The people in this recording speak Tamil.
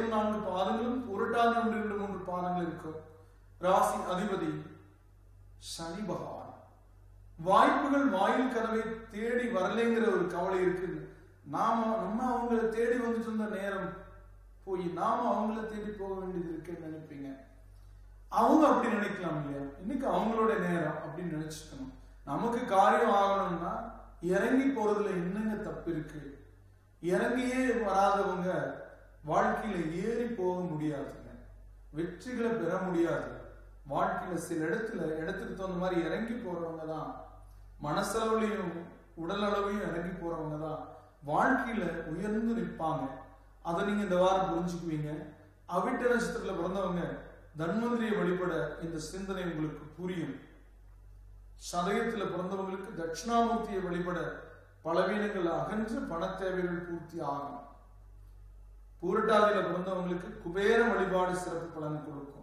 சதயம் 4 பாதங்களும், புரட்டாதி 1, 2, 3 பாதங்கள் இருக்கும். ராசி அதிபதி சனி பகவான். வாய்ப்புகள் வாயில் கதவை தேடி வரலைங்கிற ஒரு கவலை இருக்கு. நம்ம அவங்கள தேடி வந்துட்டு இருந்த நேரம் போய் நாம அவங்கள தேடி போக வேண்டியது இருக்குன்னு நினைப்பீங்க. அவங்க அப்படி நினைக்கலாம் இல்லையா? இன்னைக்கு அவங்களோட நேரம் அப்படின்னு நினைச்சுக்கணும். நமக்கு காரியம் ஆகணும்னா இறங்கி போறதுல என்னங்க தப்பு இருக்கு? இறங்கியே வராதவங்க வாழ்க்கையில ஏறி போக முடியாதுங்க, வெற்றிகளை பெற முடியாது. வாழ்க்கையில சில இடத்துக்கு தகுந்த மாதிரி இறங்கி போறவங்க தான், மனசளவுலையும் உடல் அளவையும் இறங்கி போறவங்க தான் வாழ்க்கையில உயர்ந்து நிற்பாங்க. அதை நீங்க இந்த வாரம் புரிஞ்சுக்குவீங்க. அவிட்ட நட்சத்திரத்துல பிறந்தவங்க தன்வந்திரியை வழிபட இந்த சிந்தனை உங்களுக்கு புரியும். சதயத்துல பிறந்தவங்களுக்கு தட்சிணாமூர்த்தியை வழிபட பலவீனங்கள் அகன்று பண தேவைகள் பூர்த்தி ஆகும். பூரட்டாதியில பிறந்தவங்களுக்கு குபேர வழிபாடு சிறப்பு பலன் கொடுக்கும்.